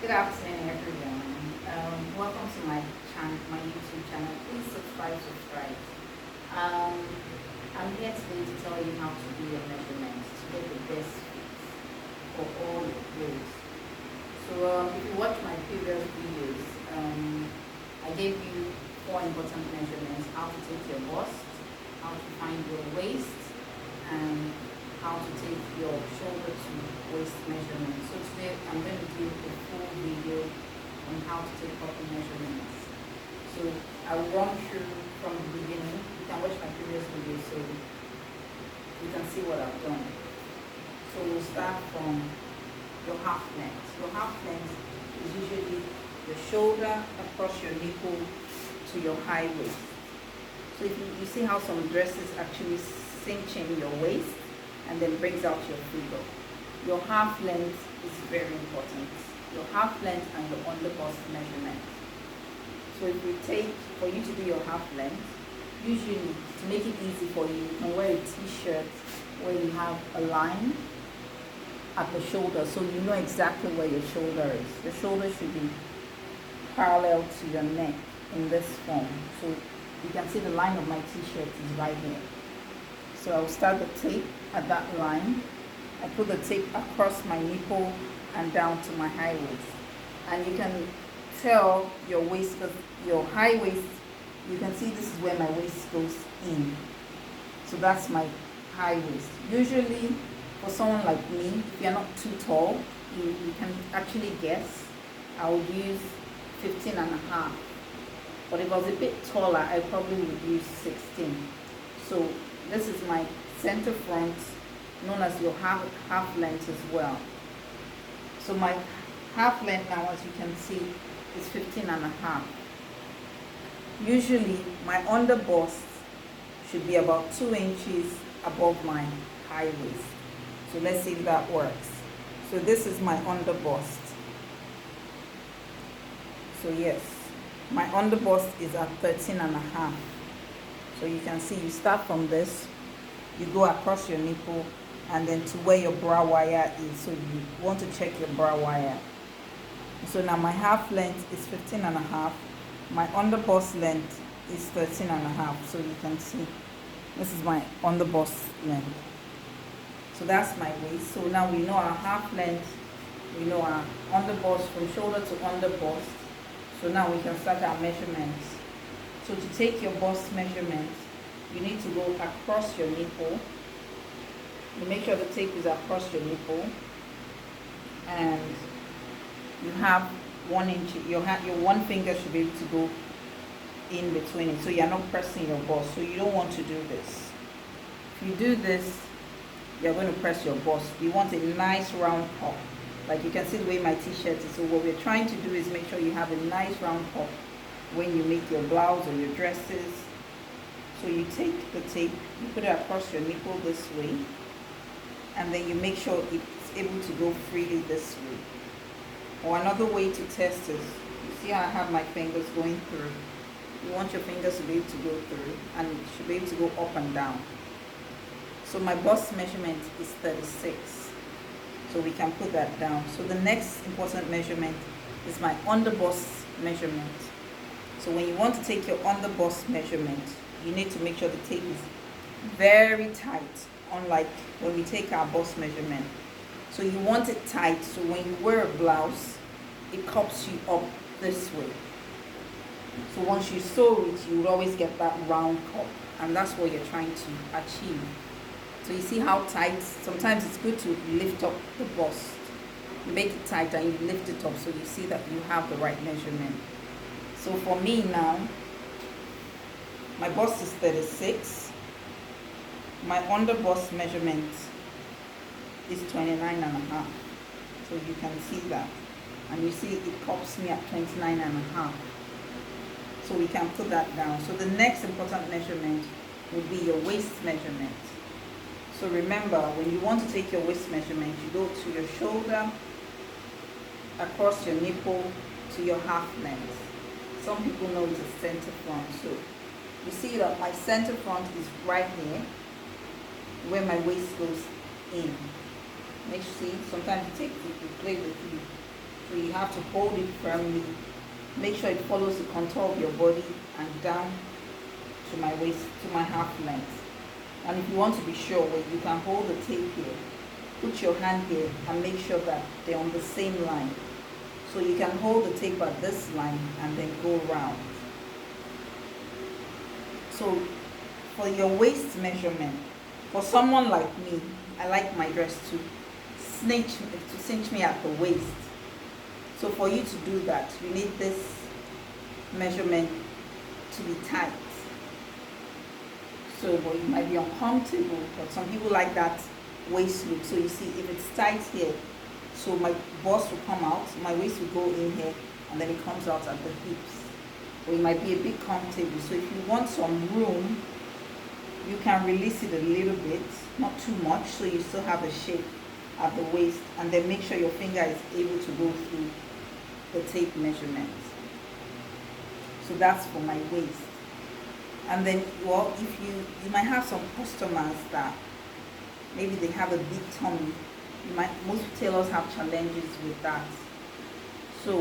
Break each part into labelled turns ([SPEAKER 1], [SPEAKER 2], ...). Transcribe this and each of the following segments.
[SPEAKER 1] Good afternoon, everyone. Welcome to my channel, my YouTube channel. Please subscribe. Um, I'm here today to tell you how to do your measurements to get the best fit for all your clothes. So, if you watch my previous videos, I gave you 4 important measurements: how to take your bust, how to find your waist, and how to take your shoulder to waist measurement. So today I'm going to do a full video on how to take proper measurements. So I will run through from the beginning. You can watch my previous video so you can see what I've done. So we'll start from your half length. Your half length is usually your shoulder across your nipple to your high waist. So if you see how some dresses actually cinch in your waist and then brings out your figure. Your half length is very important. Your half length and your underbust measurement. So if you take, for you to do your half length, usually to make it easy for you, you can wear a t-shirt where you have a line at the shoulder so you know exactly where your shoulder is. Your shoulder should be parallel to your neck in this form. So you can see the line of my t-shirt is right here. So I will start the tape at that line. I put the tape across my nipple and down to my high waist. And you can tell your waist, your high waist, you can see this is where my waist goes in. So that's my high waist. Usually for someone like me, if you're not too tall, you can actually guess. I would use 15.5. But if I was a bit taller, I probably would use 16. So this is my center front, known as your half length as well. So my half length now, as you can see, is 15.5. Usually my underbust should be about 2 inches above my high waist. So let's see if that works. So this is my underbust. So yes, my underbust is at 13.5. So you can see you start from this, you go across your nipple, and then to where your bra wire is. So you want to check your bra wire. So now my half length is 15.5. My underbust length is 13.5. So you can see this is my underbust length. So that's my waist. So now we know our half length, we know our underbust from shoulder to underbust. So now we can start our measurements. So to take your bust measurement, you need to go across your nipple. You make sure the tape is across your nipple, and you have 1 inch. Your one finger should be able to go in between it, so you're not pressing your bust. So you don't want to do this. If you do this, you're going to press your bust. You want a nice round pop, like you can see the way my t-shirt is. So what we're trying to do is make sure you have a nice round pop when you make your blouse or your dresses. So you take the tape, you put it across your nipple this way, and then you make sure it's able to go freely this way. Or another way to test is, you see how I have my fingers going through. You want your fingers to be able to go through, and it should be able to go up and down. So my bust measurement is 36. So we can put that down. So the next important measurement is my underbust measurement. So when you want to take your underbust measurement, you need to make sure the tape is very tight, unlike when we take our bust measurement. So you want it tight, so when you wear a blouse, it cups you up this way. So once you sew it, you will always get that round cup, and that's what you're trying to achieve. So you see how tight, sometimes it's good to lift up the bust. You make it tight and you lift it up so you see that you have the right measurement. So for me now, my bust is 36. My underbust measurement is 29.5. So you can see that. And you see it cups me at 29.5. So we can put that down. So the next important measurement would be your waist measurement. So remember, when you want to take your waist measurement, you go to your shoulder, across your nipple to your half length. Some people know it's a center front. So you see that my center front is right here, where my waist goes in. Make sure, see, sometimes you play with you. So you have to hold it firmly. Make sure it follows the contour of your body and down to my waist, to my half length. And if you want to be sure, you can hold the tape here. Put your hand here and make sure that they're on the same line. So you can hold the tape at this line and then go round. So for your waist measurement, for someone like me, I like my dress to cinch me at the waist. So for you to do that, you need this measurement to be tight. So you might be uncomfortable, but some people like that waist look. So you see, if it's tight here, so my bust will come out, my waist will go in here, and then it comes out at the hips. Or it might be a bit comfortable. So if you want some room, you can release it a little bit, not too much, so you still have a shape at the waist, and then make sure your finger is able to go through the tape measurement. So that's for my waist. And then, well, if you might have some customers that maybe they have a big tummy. Most tailors have challenges with that. So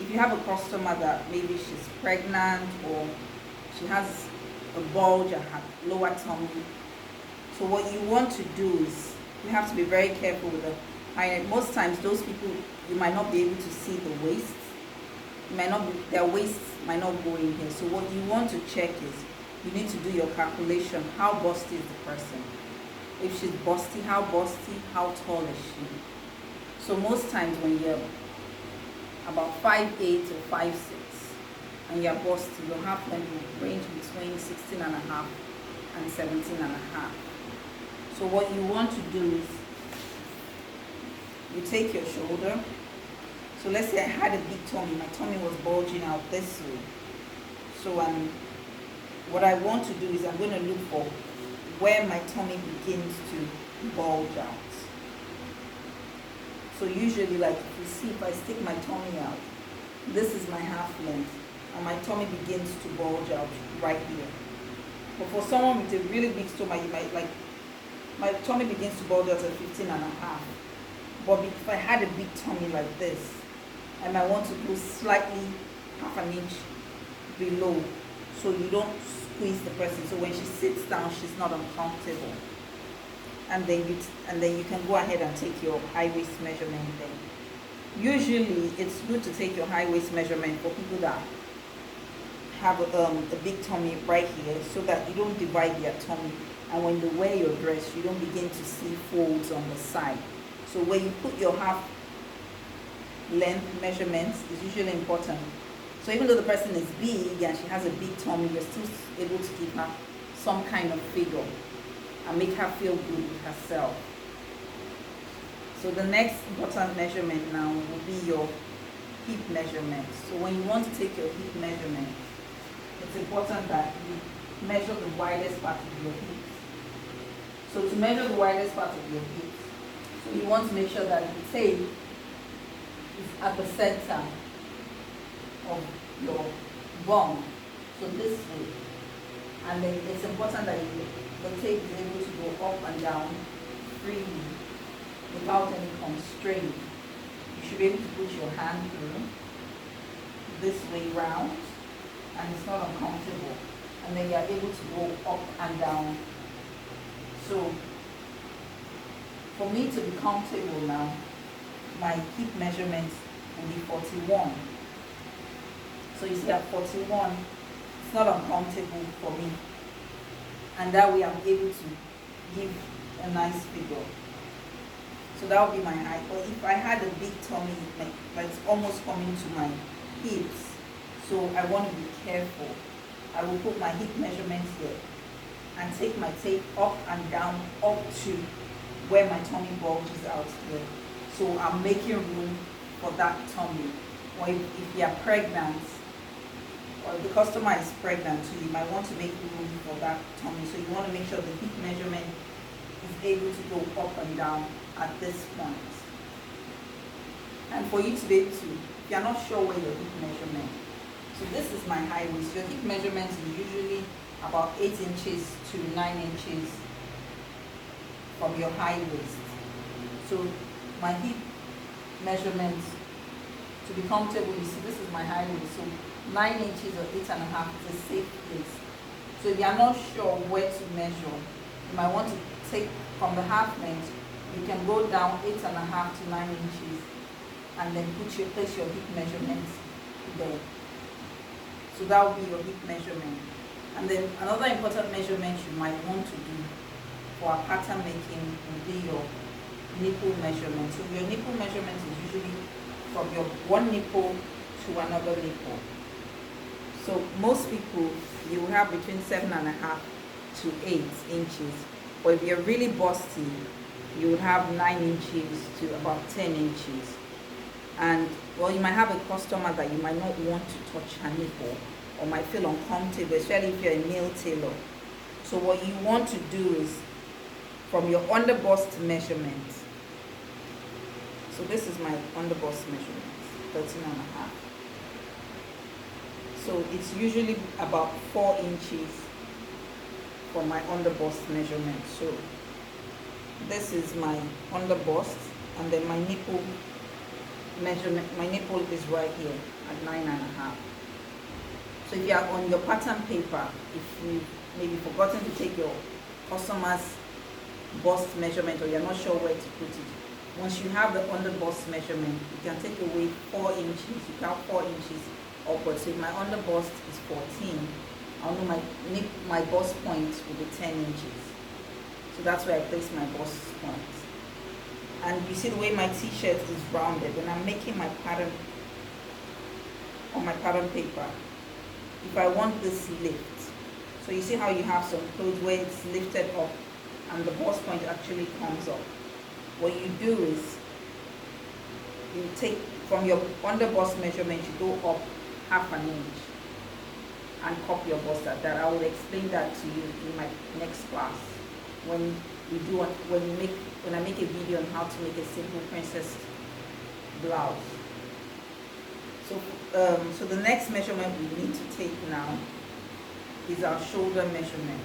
[SPEAKER 1] if you have a customer that maybe she's pregnant or she has a bulge at her lower tummy, so what you want to do is you have to be very careful with the high neck. Most times those people, you might not be able to see the waist. Their waist might not go in here. So what you want to check is you need to do your calculation. How busty is the person? If she's busty, how tall is she? So most times when you're about 5'8" or 5'6", and you're busty, your half length will range between 16.5 and 17.5. So what you want to do is you take your shoulder. So let's say I had a big tummy, my tummy was bulging out this way. So what I want to do is I'm going to look for where my tummy begins to bulge out. So usually, like if you see, if I stick my tummy out, this is my half length, and my tummy begins to bulge out right here. But for someone with a really big stomach, you might like, my tummy begins to bulge out at 15.5. But if I had a big tummy like this, I might want to go slightly half an inch below, so you don't squeeze the person. So when she sits down, she's not uncomfortable. And then you can go ahead and take your high waist measurement then. Usually, it's good to take your high waist measurement for people that have a big tummy right here, so that you don't divide their tummy. And when you wear your dress, you don't begin to see folds on the side. So where you put your half length measurements is usually important. So even though the person is big and she has a big tummy, you're still able to give her some kind of figure and make her feel good with herself. So the next important measurement now will be your hip measurement. So when you want to take your hip measurement, it's important that you measure the widest part of your hips. So to measure the widest part of your hips, so you want to make sure that the tape is at the center of your bum, so this way. And then it's important that the tape is able to go up and down freely without any constraint. You should be able to put your hand through this way round, and it's not uncomfortable. And then you're able to go up and down. So for me to be comfortable now, my hip measurement will be 41. So you see at 41, it's not uncomfortable for me. And that way I'm able to give a nice figure. So that would be my height. But if I had a big tummy, like it's almost coming to my hips, so I want to be careful. I will put my hip measurement here and take my tape up and down up to where my tummy bulges out here. So I'm making room for that tummy. Or if you're pregnant, or the customer is pregnant too, you might want to make room for that tummy. So you want to make sure the hip measurement is able to go up and down at this point. And for you to be able to, if you're not sure where your hip measurement, so this is my high waist. Your hip measurement is usually about 8 inches to 9 inches from your high waist. So my hip measurement to be comfortable. You see, this is my high waist, so 9 inches or 8.5 is a safe place. So if you are not sure where to measure, you might want to take from the half length, you can go down 8.5 to 9 inches and then place your hip measurements there. So that will be your hip measurement. And then another important measurement you might want to do for a pattern making will be your nipple measurement. So your nipple measurement is usually from your one nipple to another nipple. So most people, you will have between 7.5 to 8 inches. Or if you're really busty, you would have 9 inches to about 10 inches. And well, you might have a customer that you might not want to touch her nipple or might feel uncomfortable, especially if you're a male tailor. So what you want to do is from your underbust measurement. So this is my underbust measurement, 13.5. So it's usually about 4 inches for my underbust measurement. So this is my underbust, and then my nipple measurement, my nipple is right here at 9.5. So if you are on your pattern paper, if you maybe forgotten to take your customer's bust measurement or you're not sure where to put it, once you have the underbust measurement, you can take away 4 inches. You count 4 inches upwards. So if my underbust is 14, I'll know my bust point will be 10 inches. So that's where I place my bust point. And you see the way my t-shirt is rounded. When I'm making my pattern on my pattern paper, if I want this lift, so you see how you have some clothes where it's lifted up and the bust point actually comes up. What you do is you take from your underbust measurement, you go up 1/2 inch and cup your bust at that. I will explain that to you in my next class when I make a video on how to make a simple princess blouse. So the next measurement we need to take now is our shoulder measurement.